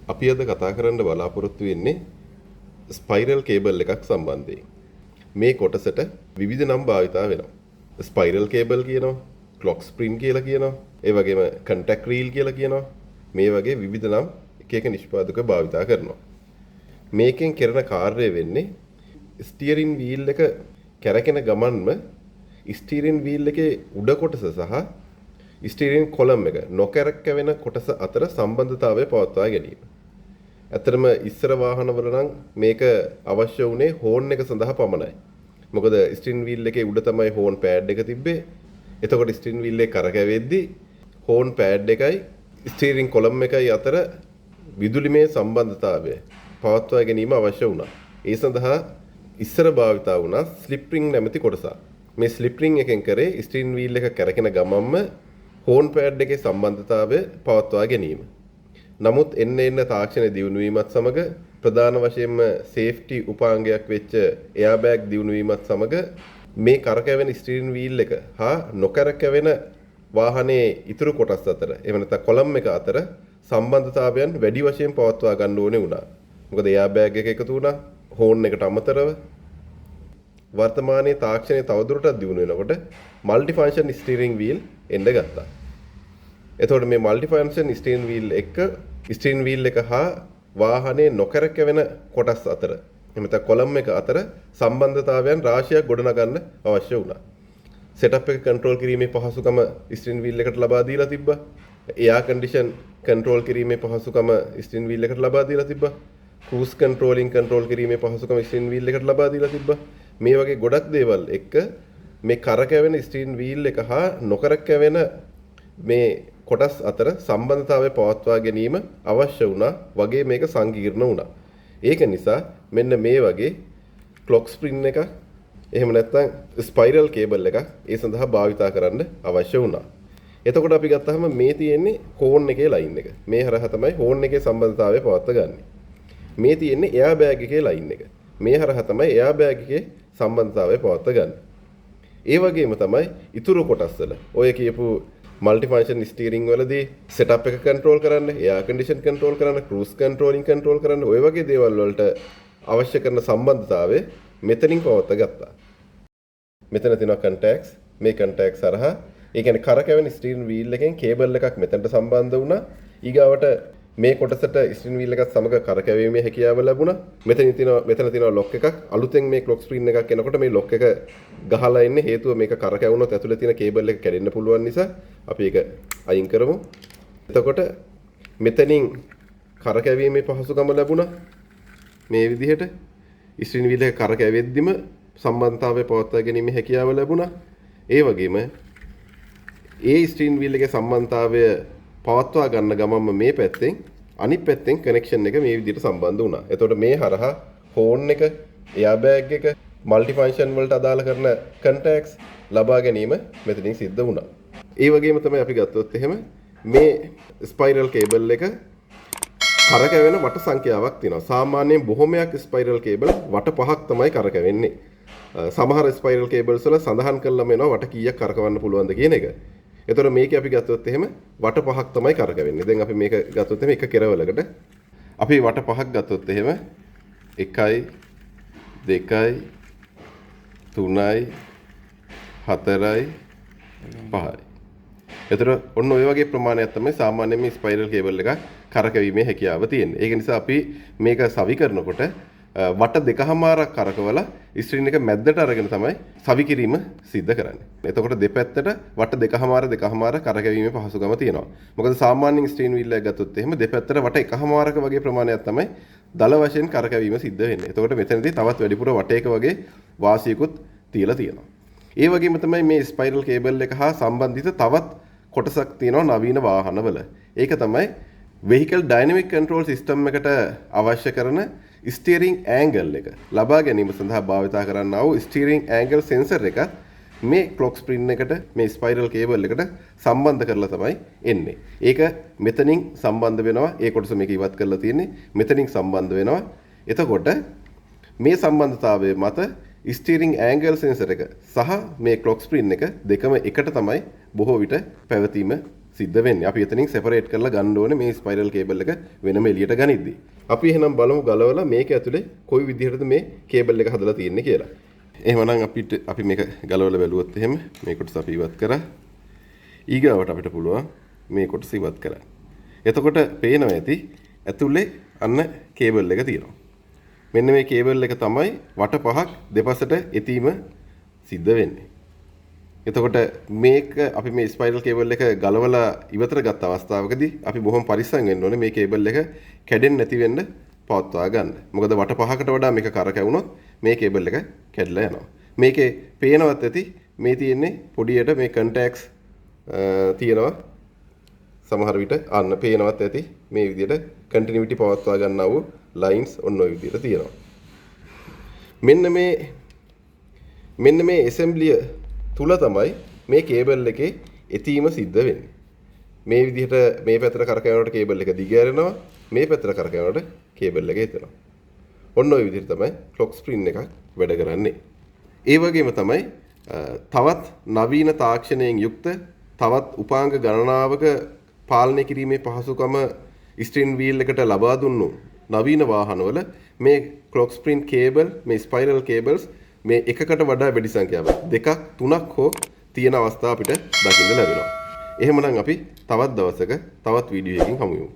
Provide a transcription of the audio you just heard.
අපි අද කතා කරන්න බලාපොරොත්තු වෙන්නේ ස්පයිරල් කේබල් එකක් සම්බන්ධයෙන්. මේ කොටසට විවිධ නම් භාවිතා වෙනවා. ස්පයිරල් කේබල් කියනවා, ක්ලොක් ස්ප්‍රින් කියලා කියනවා, ඒ වගේම කන්ටැක්ට් රීල් කියලා කියනවා. මේ වගේ විවිධ නම් එක එක නිෂ්පාදක භාවිතා කරනවා. මේකෙන් කරන කාර්යය වෙන්නේ ස්ටියරින් වීල් එක කැරකෙන ගමන්ම ස්ටියරින් වීල් එකේ උඩ කොටස සහ ස්ටියරින් කොලම් එක නොකැරකෙන කොටස අතර සම්බන්ධතාවය පවත්වා ගැනීම. ඇත්තටම ඉස්සර වාහනවල නම් මේක අවශ්‍ය වුණේ හෝන් එක සඳහා පමණයි. මොකද ස්ටියරින් වීල් එකේ උඩ තමයි හෝන් පෑඩ් එක තිබ්බේ. එතකොට ස්ටියරින් වීල් එක කරකැවෙද්දී හෝන් පෑඩ් එකයි ස්ටියරින් කොලම් එකයි අතර විදුලිමය සම්බන්ධතාවය පවත්වා ගැනීම අවශ්‍ය වුණා. ඒ සඳහා ඉස්සර භාවිතා වුණා ස්ලිප් රින් නැමැති කොටස. මේ ස්ලිප් රින් එකෙන් කරේ ස්ටියරින් වීල් එක කරකින ගමන්ම හෝන් පෑඩ් එකේ සම්බන්ධතාවය පවත්වා ගැනීම. නමුත් එන්න තාක්ෂණ දියුණු වීමත් සමග ප්‍රධාන වශයෙන්ම සේෆ්ටි උපාංගයක් වෙච්ච එයා බෑග් දියුණු වීමත් සමග මේ කරකැවෙන ස්ටියරින් වීල් එක හා නොකරකැවෙන වාහනේ ඉතුරු කොටස් අතර එහෙම නැත්නම් කොලම් එක අතර සම්බන්ධතාවයන් වැඩි වශයෙන් පවත්වා ගන්න ඕනේ වුණා. මොකද එයා බෑග් එක එකතු වුණා හෝන් එකට අමතරව. වර්තමානයේ තාක්ෂණය තවදුරටත් දියුණු වෙනකොට মালටි ෆන්ක්ෂන් ස්ටියරින් වීල් එන්න ගත්තා. එතකොට මේ মালටි ෆන්ක්ෂන් ස්ටියරින් වීල් එක ස්ටියරින් වීල් එක හා වාහනේ නොකරකැවෙන කොටස් අතර එහෙම නැත්නම් කොලම් එක අතර සම්බන්ධතාවයන් රාශියක් ගොඩනගන්න අවශ්‍ය වුණා. සෙටප් එක කන්ට්‍රෝල් කිරීමේ පහසුකම ස්ටියරින් වීල් එකට ලබා දීලා තිබ්බා. එයාර් කන්ඩිෂන් කන්ට්‍රෝල් කිරීමේ පහසුකම ස්ටියරින් වීල් එකට ලබා දීලා තිබ්බා. ක්‍රූස් කන්ට්‍රෝලින් කන්ට්‍රෝල් කිරීමේ පහසුකම ස්ටියරින් වීල් එකට ලබා දීලා තිබ්බා. මේ වගේ ගොඩක් දේවල් එක්ක මේ කරකැවෙන ස්ටියරින් වීල් එක හා නොකරකැවෙන මේ කොටස් අතර සම්බන්ධතාවය පවත්වා ගැනීම අවශ්‍ය වුණා. වගේ මේක සංකීර්ණ වුණා. ඒක නිසා මෙන්න මේ වගේ ක්ලොක් ස්ප්‍රින් එකක් එහෙම නැත්නම් ස්පයිරල් කේබල් එකක් ඒ සඳහා භාවිතා කරන්න අවශ්‍ය වුණා. එතකොට අපි ගත්තාම මේ තියෙන්නේ හෝන් එකේ ලයින් එක. මේ හරහා තමයි හෝන් එකේ සම්බන්ධතාවය පවත්වාගන්නේ. මේ තියෙන්නේ එයා බෑග් එකේ ලයින් එක. මේ හරහා තමයි එයා බෑග් එකේ සම්බන්ධතාවය පවත්වාගන්නේ. ඒ වගේම තමයි ඉතුරු කොටස් වල ඔය කියපු মালටි ෆන්ක්ෂන් ස්ටියරින් වලදී සෙටප් එක කන්ට්‍රෝල් කරන්න, එයාර් කන්ඩිෂන් කන්ට්‍රෝල් කරන්න, ක්‍රූස් කන්ට්‍රෝලින් කන්ට්‍රෝල් කරන්න ඔය වගේ දේවල් වලට අවශ්‍ය කරන සම්බන්ධතාවය මෙතනින් පවත්වා ගත්තා. මෙතන තියෙනවා කන්ටැක්ට්ස්. මේ කන්ටැක්ට්ස් හරහා ඒ කියන්නේ කරකැවෙන ස්ටියරින් වීල් එකෙන් කේබල් එකක් මෙතනට සම්බන්ධ වුණා. ඊගාවට මේ කොටසට ස්ටියරින් වීල් එකත් සමග කරකැවීමේ හැකියාව ලැබුණා. මෙතන තියෙනවා ලොක් එකක්. අලුතෙන් මේ ක්ලොක් ස්ක්‍රීන් එකක් එනකොට මේ ලොක් එක ගහලා ඉන්නේ හේතුව මේක කරකැවුනොත් ඇතුලේ තියෙන කේබල් එක කැඩෙන්න පුළුවන් නිසා අපි ඒක අයින් කරමු. එතකොට මෙතනින් කරකැවීමේ පහසුකම ලැබුණා. මේ විදිහට ස්ටියරින් වීල් එක කරකැවෙද්දිම සම්බන්ධතාවය පවත්වා ගැනීමේ හැකියාව ලැබුණා. ඒ වගේම ඒ ස්ටියරින් වීල් එකේ සම්බන්ධතාවය පවත්වා ගන්න ගමන්ම මේ පැත්තෙන් අනිත් පැත්තෙන් කනෙක්ෂන් එක මේ විදිහට සම්බන්ධ වුණා. එතකොට මේ හරහා හෝන් එක, එයා බෑග් එක, মালටි ෆන්ක්ෂන් වලට අදාළ කරන කන්ටැක්ට්ස් ලබා ගැනීම මෙතනින් සිද්ධ වුණා. ඒ වගේම තමයි අපි ගත්තොත් එහෙම මේ ස්පයිරල් කේබල් එක කරකැවෙන වට සංඛ්‍යාවක් තියෙනවා. සාමාන්‍යයෙන් බොහොමයක් ස්පයිරල් කේබල් වට 5ක් තමයි කරකැවෙන්නේ. සමහර ස්පයිරල් කේබල්ස් වල සඳහන් කරලම එනවා වට කීයක් කරකවන්න පුළුවන්ද කියන එක. එතකොට මේක අපි ගත්තොත් එහෙම වට 5ක් තමයි කරකැවෙන්නේ. දැන් අපි මේක ගත්තොත් එහෙම එක කෙරවලකට අපි වට 5ක් ගත්තොත් එහෙම 1යි 2යි 3යි 4යි 5යි. එතකොට ඔන්න ඔය වගේ ප්‍රමාණයක් තමයි සාමාන්‍යයෙන් මේ ස්පයිරල් කේබල් එක කරකැවීමේ හැකියාව තියෙන්නේ. ඒක නිසා අපි මේක සවි කරනකොට වට දෙකමාරක් කරකවලා ස්ක්‍රීන් එක මැද්දට අරගෙන තමයි සවි කිරීම සිද්ධ කරන්නේ. එතකොට දෙපැත්තට වට දෙකමාර කරකැවීමේ පහසුකම තියෙනවා. මොකද සාමාන්‍යයෙන් ස්ක්‍රීන් වීල් එක ගත්තොත් එහෙම දෙපැත්තට වට එකමාරක වගේ ප්‍රමාණයක් තමයි දල වශයෙන් කරකැවීම සිද්ධ වෙන්නේ. එතකොට මෙතනදී තවත් වැඩිපුර වටයක වගේ වාසියකුත් තියලා තියෙනවා. ඒ වගේම තමයි මේ ස්පයිරල් කේබල් එක හා සම්බන්ධිත තවත් කොටසක් තියෙනවා නවීන වාහනවල. ඒක තමයි vehicle dynamic control system එකට අවශ්‍ය කරන ස්ටියරින් ඇන්ගල් එක ලබා ගැනීම සඳහා භාවිත කරන්නා වූ ස්ටියරින් ඇන්ගල් සෙන්සර් එක මේ ක්ලොක් ස්ප්‍රින් එකට මේ ස්පයිරල් කේබල් එකට සම්බන්ධ කරලා තමයි එන්නේ. ඒක මෙතනින් සම්බන්ධ වෙනවා. ඒ කොටස මේක ඉවත් කරලා තියෙන්නේ. මෙතනින් සම්බන්ධ වෙනවා. එතකොට මේ සම්බන්ධතාවය මත ස්ටියරින් ඇන්ගල් සෙන්සර් එක සහ මේ ක්ලොක් ස්ප්‍රින් එක දෙකම එකට තමයි බොහෝ විට පැවතීම සිද්ධ වෙන්නේ. අපි එතනින් සෙපරේට් කරලා ගන්න ඕනේ මේ ස්පයිරල් කේබල් එක වෙනම එළියට ගනිද්දී. අපි එහෙනම් බලමු ගලවලා මේක ඇතුලේ කොයි විදිහටද මේ කේබල් එක හදලා තියෙන්නේ කියලා. එහෙමනම් අපි මේක ගලවලා බැලුවොත් එහෙම මේ කොටස අපි ඉවත් කරා. ඊගාවට අපිට පුළුවන් මේ කොටස ඉවත් කරන්න. එතකොට පේනවා ඇති ඇතුලේ අන්න කේබල් එක තියෙනවා. මෙන්න මේ කේබල් එක තමයි වට පහක් දෙපසට එතීම සිද්ධ වෙන්නේ. එතකොට මේක අපි මේ ස්පයිරල් කේබල් එක ගලවලා ඉවතර ගත්ත අවස්ථාවකදී අපි බොහොම පරිස්සම් වෙන්න ඕනේ මේ කේබල් එක කැඩෙන්නේ නැති වෙන්න පවත්වා ගන්න. මොකද වට පහකට වඩා මේක කරකැවුනොත් මේ කේබල් එක කැඩලා යනවා. මේකේ පේනවත් ඇති මේ තියෙන්නේ පොඩියට මේ කන්ටැක්ට්ස් තියෙනවා. සමහර විට අන්න පේනවත් ඇති මේ විදිහට කන්ටිනියුටි පවත්වා ගන්නා වූ ලයින්ස් ඔන්න ඔය විදිහට තියෙනවා. මෙන්න මේ ඇසෙම්බලිය තුල තමයි මේ කේබල් එකේ එතීම සිද්ධ වෙන්නේ. මේ විදිහට මේ පැත්තට කරකැවෙනකොට කේබල් එක දිග ඇරෙනවා, මේ පැත්තට කරකැවෙනකොට කේබල් එක එතනවා. ඔන්න ඔය විදිහට තමයි ක්ලොක් ස්ප්‍රින් එකක් වැඩ කරන්නේ. ඒ වගේම තමයි තවත් නවීන තාක්ෂණයෙන් යුක්ත තවත් උපාංග ගණනාවක පාලනය කිරීමේ පහසුකම ස්ටීරින් වීල් එකට ලබා දුන්නු නවීන වාහනවල මේ ක්ලොක් ස්ප්‍රින් කේබල්, මේ ස්පයිරල් කේබල්ස් මේ එකකට වඩා වැඩි සංඛ්‍යාවක් 2ක් 3ක් හෝ තියෙන අවස්ථා අපිට දකින්න ලැබෙනවා. එහෙමනම් අපි තවත් දවසක තවත් වීඩියෝ එකකින් හමු වෙමු.